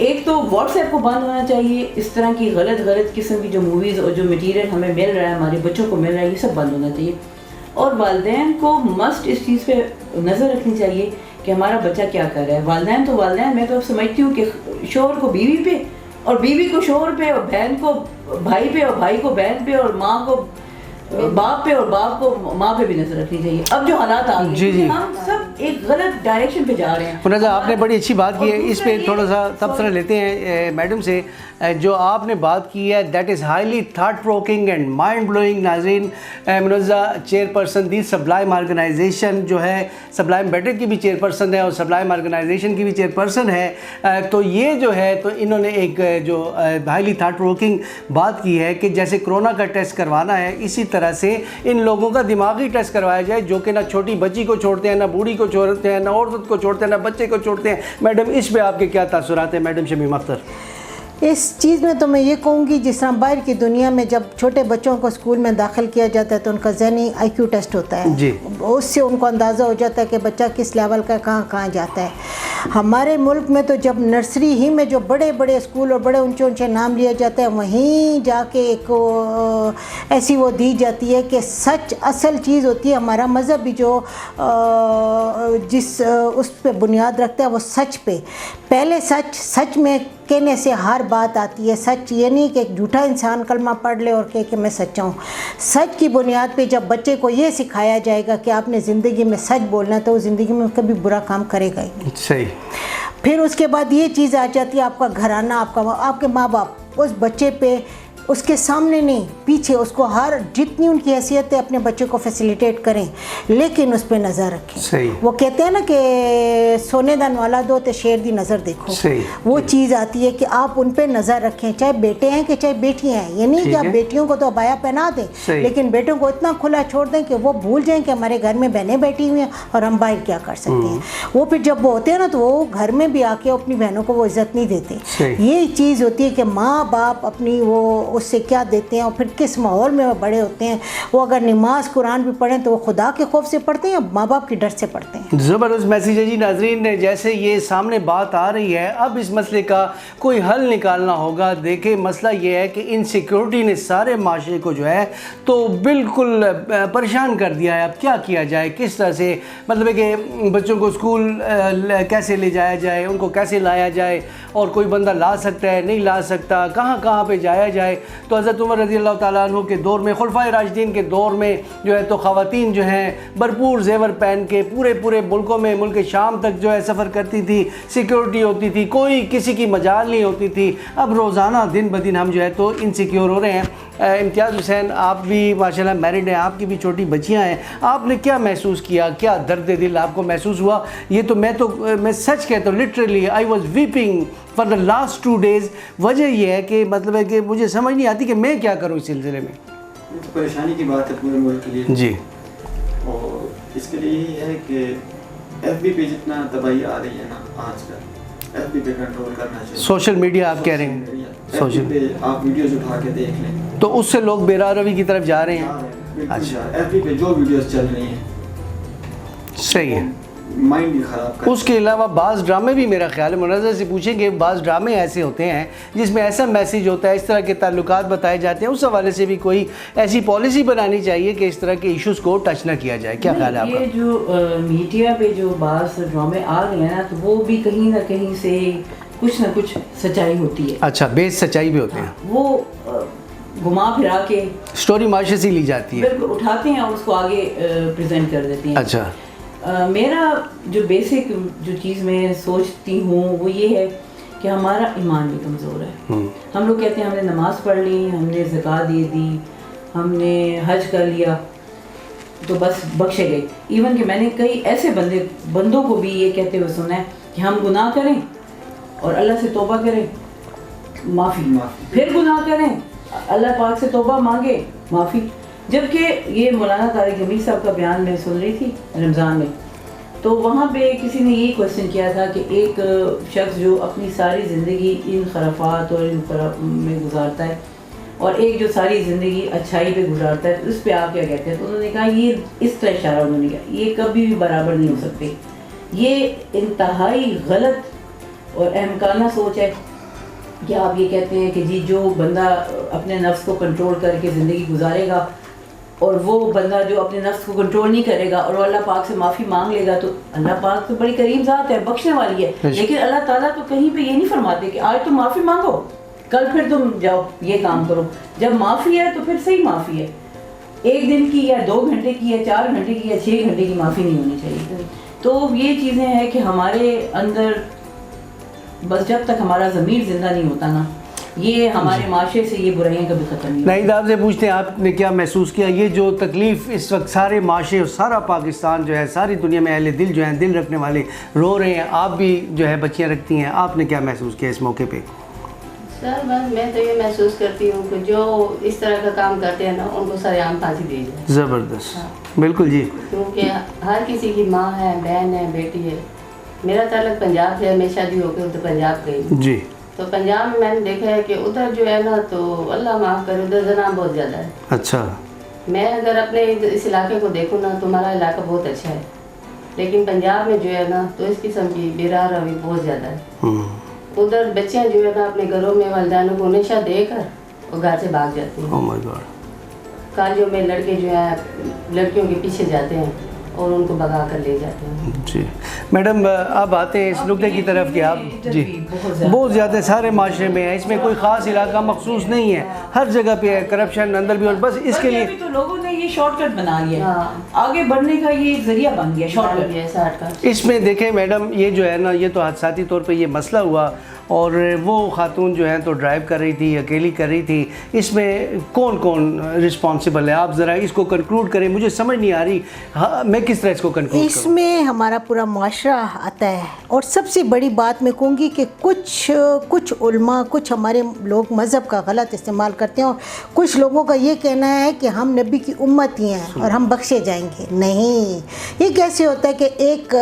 ایک تو what's app کو بند ہونا چاہیے, اس طرح کی غلط قسم کی جو موویز اور جو مٹیریل ہمیں مل رہا ہے, ہمارے بچوں کو مل رہا ہے, یہ سب بند ہونا چاہیے. اور والدین کو مسٹ اس چیز پہ نظر رکھنی چاہیے کہ ہمارا بچہ کیا کر رہا ہے. والدین تو والدین, میں تو اب سمجھتی ہوں کہ شوہر کو بیوی پہ, اور بیوی کو شوہر پہ, اور بہن کو بھائی پہ, اور بھائی کو بہن پہ, اور ماں کو باپ پہ, اور باپ کو ماں پہ بھی نظر رکھنی چاہیے. اب جو حالات آ گئے, ہم سب ایک غلط ڈائریکشن پہ جا رہے ہیں. منازع آپ نے بڑی اچھی بات کی ہے, اس پہ تھوڑا سا تبصرہ لیتے ہیں میڈم سے. جو آپ نے بات کی ہے that is highly thought provoking and mind blowing. ناظرین, منازع چیئر پرسن دی سبلائم آرگنائزیشن جو ہے, سبلائم بیٹر کی بھی چیئر پرسن ہے اور سبلائم آرگنائزیشن کی بھی چیئر پرسن ہے. تو یہ جو ہے تو انہوں نے ایک جو ہائیلی تھاٹ پروکنگ بات کی ہے کہ جیسے کرونا کا ٹیسٹ کروانا ہے, اسی طرح سے ان لوگوں کا دماغی ٹیسٹ کروایا جائے, جو کہ نہ چھوٹی بچی کو چھوڑتے ہیں, نہ بوڑھی کو چھوڑتے ہیں, نہ عورت کو چھوڑتے ہیں, نہ بچے کو چھوڑتے ہیں. میڈم اس پہ آپ کے کیا تاثرات ہیں؟ میڈم شمیم اختر. اس چیز میں تو میں یہ کہوں گی, جس طرح باہر کی دنیا میں جب چھوٹے بچوں کو اسکول میں داخل کیا جاتا ہے تو ان کا ذہنی آئی کیو ٹیسٹ ہوتا ہے جی, اس سے ان کو اندازہ ہو جاتا ہے کہ بچہ کس لیول کا کہاں جاتا ہے. ہمارے ملک میں تو جب نرسری ہی میں جو بڑے بڑے اسکول اور بڑے اونچے اونچے نام لیا جاتا ہے, وہیں جا کے ایک ایسی وہ دی جاتی ہے کہ سچ اصل چیز ہوتی ہے. ہمارا مذہب بھی جو جس اس پہ بنیاد رکھتا ہے وہ سچ پہ. پہلے سچ میں کہنے سے ہر بات آتی ہے. سچ یہ نہیں کہ ایک جھوٹا انسان کلمہ پڑھ لے اور کہے کہ میں سچا ہوں. سچ کی بنیاد پہ جب بچے کو یہ سکھایا جائے گا کہ آپ نے زندگی میں سچ بولنا ہے, تو وہ زندگی میں کبھی برا کام کرے گا ہی. صحیح. پھر اس کے بعد یہ چیز آ جاتی ہے, آپ کا گھرانہ, آپ کے ماں باپ اس بچے پہ, اس کے سامنے نہیں پیچھے, اس کو ہر جتنی ان کی حیثیت ہے اپنے بچے کو فیسیلیٹیٹ کریں, لیکن اس پہ نظر رکھیں. صحیح. وہ کہتے ہیں نا کہ سونے دا نوالا دو تے شیر دی نظر دیکھو. صحیح. وہ چیز آتی ہے کہ آپ ان پہ نظر رکھیں, چاہے بیٹے ہیں کہ چاہے بیٹیاں ہیں. یہ نہیں کہ آپ بیٹیوں کو تو ابایا پہنا دیں, لیکن بیٹوں کو اتنا کھلا چھوڑ دیں کہ وہ بھول جائیں کہ ہمارے گھر میں بہنیں بیٹھی ہوئی ہیں اور ہم باہر کیا کر سکتے ہیں. وہ پھر جب وہ ہوتے ہیں نا تو وہ گھر میں بھی آ کے اپنی بہنوں کو وہ عزت نہیں دیتے. یہ چیز ہوتی ہے کہ ماں باپ اپنی وہ اس سے کیا دیتے ہیں اور پھر کس ماحول میں وہ بڑے ہوتے ہیں. وہ اگر نماز قرآن بھی پڑھیں تو وہ خدا کے خوف سے پڑھتے ہیں یا ماں باپ کے ڈر سے پڑھتے ہیں. زبردست میسیج ہے جی. ناظرین, جیسے یہ سامنے بات آ رہی ہے, اب اس مسئلے کا کوئی حل نکالنا ہوگا. دیکھیں مسئلہ یہ ہے کہ انسیکیورٹی نے سارے معاشرے کو جو ہے تو بالکل پریشان کر دیا ہے. اب کیا کیا جائے, کس طرح سے مطلب ہے کہ بچوں کو اسکول کیسے لے جایا جائے, ان کو کیسے لایا جائے, اور کوئی بندہ لا سکتا ہے نہیں لا سکتا, کہاں پہ جایا جائے. تو حضرت عمر رضی اللہ تعالیٰ عنہ کے دور میں, خلفائے راشدین کے دور میں جو ہے تو خواتین جو ہیں بھرپور زیور پہن کے پورے ملکوں میں, ملک شام تک جو ہے سفر کرتی تھی, سیکیورٹی ہوتی تھی, کوئی کسی کی مجال نہیں ہوتی تھی. اب روزانہ دن بدن ہم جو ہے تو انسیکیور ہو رہے ہیں. امتیاز حسین, آپ بھی ماشاءاللہ میرڈ ہیں, آپ کی بھی چھوٹی بچیاں ہیں, آپ نے کیا محسوس کیا, کیا درد دل آپ کو محسوس ہوا؟ یہ تو میں سچ کہتا ہوں, literally I was vaping for the last 2 days. وجہ یہ ہے کہ مطلب ہے کہ مجھے سمجھ نہیں آتی کہ میں کیا کروں اس سلسلے میں. یہ تو پریشانی کی بات ہے پورے ملک کے لیے جی, اور اس کے لیے یہی ہے کہ ایف بی پہ جتنا تباہی آ رہی ہے نا آج کل, ایف بی پہ کنٹرول کرنا چاہیے. سوشل میڈیا آپ کہہ رہے ہیں, سوشل پہ آپ ویڈیوز اٹھا کے دیکھ لیں تو اس سے لوگ بے راہ روی کی طرف جا رہے ہیں. اچھا, ایف بی پہ جو ویڈیوز چل رہی ہیں صحیح ہے, مائنڈ بھی خراب کر. اس کے علاوہ بعض ڈرامے بھی میرا خیال ہے, مناظر سے پوچھیں کہ بعض ڈرامے ایسے ہوتے ہیں جس میں ایسا میسیج ہوتا ہے, اس طرح کے تعلقات بتائے جاتے ہیں. اس حوالے سے بھی کوئی ایسی پالیسی بنانی چاہیے کہ اس طرح کے ایشوز کو ٹچ نہ کیا جائے. کیا خیال ہے آپ کا؟ یہ جو میڈیا پہ جو بعض ڈرامے آ رہے ہیں نا, تو وہ بھی کہیں نہ کہیں سے کچھ نہ کچھ سچائی ہوتی ہے. اچھا, بیس سچائی بھی ہوتے ہیں. وہ گھما پھرا کے اسٹوری معاشرے سے لی جاتی ہے, بالکل اٹھاتے ہیں اور اس کو آگے پریزنٹ کر دیتے ہیں. اچھا, میرا جو بیسک جو چیز میں سوچتی ہوں وہ یہ ہے کہ ہمارا ایمان بھی کمزور ہے. ہم لوگ کہتے ہیں ہم نے نماز پڑھ لی, ہم نے زکوٰۃ دے دی, ہم نے حج کر لیا تو بس بخشے گئے. ایون کہ میں نے کئی ایسے بندوں کو بھی یہ کہتے ہوئے سنا ہے کہ ہم گناہ کریں اور اللہ سے توبہ کریں, معافی, پھر گناہ کریں, اللہ پاک سے توبہ مانگے, معافی. جبکہ یہ مولانا طارق جمیل صاحب کا بیان میں سن رہی تھی رمضان میں, تو وہاں پہ کسی نے یہی کوشچن کیا تھا کہ ایک شخص جو اپنی ساری زندگی ان خرافات اور ان میں گزارتا ہے اور ایک جو ساری زندگی اچھائی پہ گزارتا ہے, اس پہ آپ کیا کہتے ہیں؟ تو انہوں نے کہا یہ اس طرح اشارہ انہوں نے کہا یہ کبھی بھی برابر نہیں ہو سکتے. یہ انتہائی غلط اور احمقانہ سوچ ہے کہ آپ یہ کہتے ہیں کہ جی جو بندہ اپنے نفس کو کنٹرول کر کے زندگی گزارے گا اور وہ بندہ جو اپنے نفس کو کنٹرول نہیں کرے گا اور وہ اللہ پاک سے معافی مانگ لے گا تو اللہ پاک تو بڑی کریم ذات ہے, بخشنے والی ہے. لیکن اللہ تعالیٰ تو کہیں پہ یہ نہیں فرماتے کہ آج تم معافی مانگو, کل پھر تم جاؤ یہ کام کرو. جب معافی ہے تو پھر صحیح معافی ہے, 1 دن کی یا 2 گھنٹے کی یا 4 گھنٹے کی یا 6 گھنٹے کی معافی نہیں ہونی چاہیے. تو یہ چیزیں ہیں کہ ہمارے اندر بس جب تک ہمارا ضمیر زندہ نہیں ہوتا نا, یہ ہمارے معاشرے سے یہ برائیاں کبھی ختم نہیں. ناہید آپ سے پوچھتے ہیں آپ نے کیا محسوس کیا, یہ جو تکلیف اس وقت سارے معاشرے اور سارا پاکستان جو ہے, ساری دنیا میں اہل دل جو ہیں, دل رکھنے والے رو رہے ہیں, آپ بھی جو ہے بچیاں رکھتی ہیں, آپ نے کیا محسوس کیا اس موقع پہ؟ سر بس میں تو یہ محسوس کرتی ہوں کہ جو اس طرح کا کام کرتے ہیں نا ان کو سر عام پھانسی دی جائے. زبردست, بالکل جی. کیونکہ ہر کسی کی ماں ہے, بہن ہے, بیٹی ہے. میرا تعلق پنجاب سے ہے, میں شادی ہو کے ادھر پنجاب گئی جی. تو پنجاب میں نے دیکھا ہے کہ ادھر جو ہے نا تو اللہ معاف کرے ادھر زنا بہت زیادہ ہے. اچھا. میں اگر اپنے اس علاقے کو دیکھوں نا تو ہمارا علاقہ بہت اچھا ہے, لیکن پنجاب میں جو ہے نا تو اس قسم کی بے راہ روی بہت زیادہ ہے. ادھر بچیاں جو ہے نا اپنے گھروں میں والدینوں کو نشہ دے کر وہ گھر سے بھاگ جاتی ہیں. Oh my God. کالجوں میں لڑکے جو ہیں لڑکیوں کے پیچھے جاتے ہیں اور ان کو بھگا کر لے جاتے ہیں. جی میڈم, آپ آتے ہیں اس نقطے کی طرف کہ آپ جی بہت زیادہ سارے معاشرے میں ہے, اس میں کوئی خاص علاقہ مخصوص نہیں ہے, ہر جگہ پہ ہے کرپشن اندر بھی, اور بس اس کے لیے تو لوگوں نے یہ شارٹ کٹ بنا لیا, آگے بڑھنے کا یہ ایک ذریعہ بن گیا شارٹ کٹ. اس میں دیکھیں میڈم, یہ جو ہے نا یہ تو حادثاتی طور پہ یہ مسئلہ ہوا, اور وہ خاتون جو ہیں تو ڈرائیو کر رہی تھی, اکیلی کر رہی تھی. اس میں کون کون رسپانسبل ہے, آپ ذرا اس کو کنکلوڈ کریں, مجھے سمجھ نہیں آ رہی میں کس طرح اس کو کنکلوڈ کروں. اس میں ہمارا پورا معاشرہ آتا ہے, اور سب سے بڑی بات میں کہوں گی کہ کچھ علماء, کچھ ہمارے لوگ مذہب کا غلط استعمال کرتے ہیں, اور کچھ لوگوں کا یہ کہنا ہے کہ ہم نبی کی امت ہی ہیں اور ہم بخشے جائیں گے. نہیں, یہ کیسے ہوتا ہے کہ ایک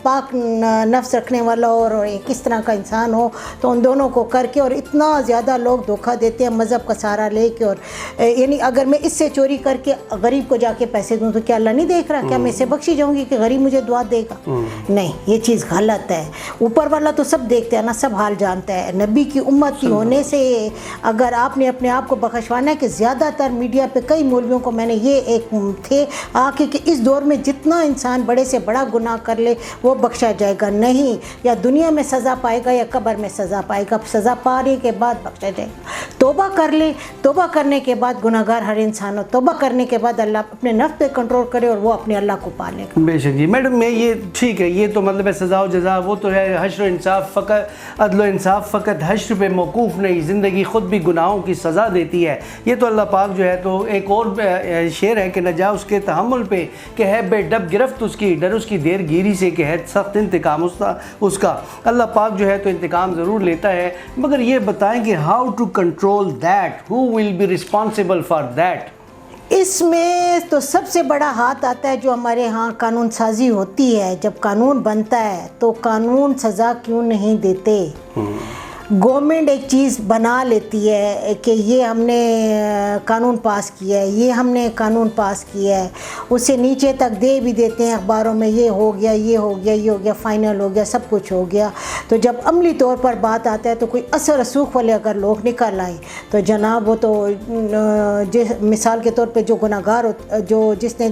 پاک نفس رکھنے والا اور ایک اس طرح کا انسان ہو تو ان دونوں کو کر کے, اور اتنا زیادہ لوگ دھوکہ دیتے ہیں مذہب کا سہارا لے کے, اور یعنی اگر میں اس سے چوری کر کے غریب کو جا کے پیسے دوں تو کیا اللہ نہیں دیکھ رہا, کیا میں اسے بخشی جاؤں گی کہ غریب مجھے دعا دے گا؟ نہیں, یہ چیز غلط ہے. اوپر والا تو سب دیکھتے ہیں نا, سب حال جانتا ہے. نبی کی امت کی ہونے سے اگر آپ نے اپنے آپ کو بخشوانا ہے, کہ زیادہ تر میڈیا پہ کئی مولویوں کو میں نے یہ ایک تھے آ کے کہ اس دور میں جتنا انسان بڑے سے بڑا گناہ کر لے وہ بخشا جائے گا نہیں, یا دنیا میں سزا پائے گا یا قبر میں سزا پائے گا. سزا پانے کے بعد بخشا جائے گا. توبہ کر لے, توبہ کرنے کے بعد گناہگار ہر انسان ہو, توبہ کرنے کے بعد اللہ اپنے نفس پہ کنٹرول کرے اور وہ اپنے اللہ کو پا لے گا. بے شک جی. میڈم میں یہ ٹھیک ہے, یہ تو مطلب ہے سزا و جزا وہ تو ہے, حشر و انصاف فقط, عدل و انصاف فقط حشر پہ موقوف نہیں, زندگی خود بھی گناہوں کی سزا دیتی ہے. یہ تو اللہ پاک جو ہے تو ایک اور شعر ہے کہ نہ جا اس کے تحمل پہ کہ ہے بے ڈب گرفت اس کی, ڈر اس کی دیر گیری سے کہ ہے سخت انتقام اس کا. اللہ پاک جو ہے تو انتقام ضرور لیتا ہے, مگر یہ بتائیں کہ how to control that, who will be responsible for that. اس میں تو سب سے بڑا ہاتھ آتا ہے جو ہمارے ہاں قانون سازی ہوتی ہے. جب قانون بنتا ہے تو قانون سزا کیوں نہیں دیتے؟ گورنمنٹ ایک چیز بنا لیتی ہے کہ یہ ہم نے قانون پاس کیا ہے, یہ ہم نے قانون پاس کیا ہے, اسے نیچے تک دے بھی دیتے ہیں اخباروں میں, یہ ہو گیا, یہ ہو گیا, یہ ہو گیا, فائنل ہو گیا, سب کچھ ہو گیا. تو جب عملی طور پر بات آتا ہے تو کوئی اثر رسوخ والے اگر لوگ نکل آئیں تو جناب وہ تو مثال کے طور پہ جو گناہگار جس نے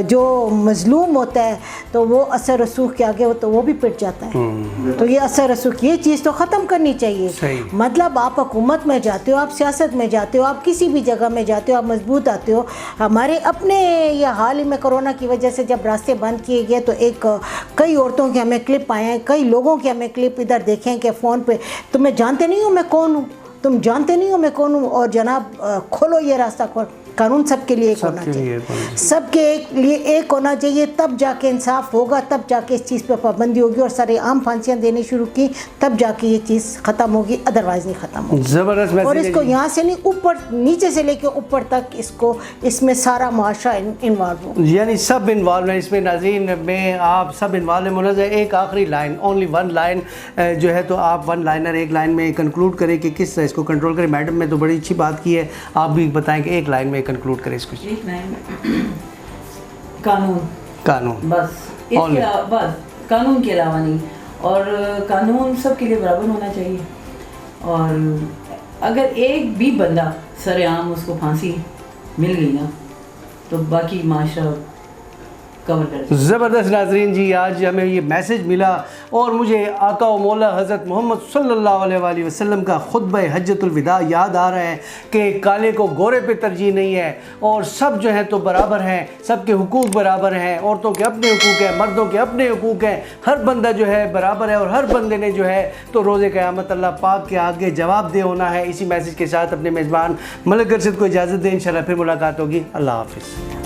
جو مظلوم ہوتا ہے تو وہ اثر رسوخ کے آگے تو وہ بھی پٹ جاتا ہے. تو یہ اثر رسوخ, یہ چیز تو ختم کرنی چاہیے. مطلب آپ حکومت میں جاتے ہو, آپ سیاست میں جاتے ہو, آپ کسی بھی جگہ میں جاتے ہو, آپ مضبوط آتے ہو. ہمارے اپنے یہ حال ہی میں کرونا کی وجہ سے جب راستے بند کیے گئے تو کئی عورتوں کے ہمیں کلپ آئے ہیں, کئی لوگوں کے ہمیں کلپ ادھر دیکھیں کہ فون پہ تمہیں جانتے نہیں ہو میں کون ہوں, تم جانتے نہیں ہو میں کون ہوں, اور جناب کھولو یہ راستہ کھولو. قانون سب کے لیے ایک ہونا چاہیے, سب کے لیے ایک ہونا چاہیے, تب جا کے انصاف ہوگا, تب جا کے اس چیز پہ پابندی ہوگی, اور سارے عام پھانسیاں دینے شروع کی تب جا کے یہ چیز ختم ہوگی, ادروائز نہیں ختم ہوگی. زبردست. اور اس کو یہاں سے نہیں, اوپر نیچے سے لے کے اوپر تک اس میں سارا معاشرہ انوالو ہو, یعنی سب انوالو ہیں اس میں. ناظرین میں آپ سب انوالو ہیں. منظر ایک آخری لائن, اونلی ون لائن جو ہے تو آپ ون لائنر ایک لائن میں کنکلوڈ کریں کہ کس طرح اس کو کنٹرول کریں. میڈم نے تو بڑی اچھی بات کی ہے, آپ بھی بتائیں کہ ایک لائن میں کنکلوڈ کریں اس کو. قانون بس قانون کے علاوہ نہیں, اور قانون سب کے لیے برابر ہونا چاہیے. اور اگر ایک بھی بندہ سر عام اس کو پھانسی مل گئی نا تو باقی معاشرہ کور کر دیں۔ زبردست ناظرین جی، آج ہمیں یہ میسج ملا اور مجھے آقا و مولا حضرت محمد صلی اللہ علیہ وآلہ وسلم کا خطبہ حجۃ الوداع یاد آ رہا ہے کہ کالے کو گورے پہ ترجیح نہیں ہے اور سب جو ہیں تو برابر ہیں، سب کے حقوق برابر ہیں، عورتوں کے اپنے حقوق ہیں، مردوں کے اپنے حقوق ہیں، ہر بندہ جو ہے برابر ہے اور ہر بندے نے جو ہے تو روز قیامت اللہ پاک کے آگے جواب دہ ہونا ہے۔ اسی میسج کے ساتھ اپنے میزبان ملک ارشد کو اجازت دیں، انشاءاللہ پھر ملاقات ہوگی۔ اللہ حافظ۔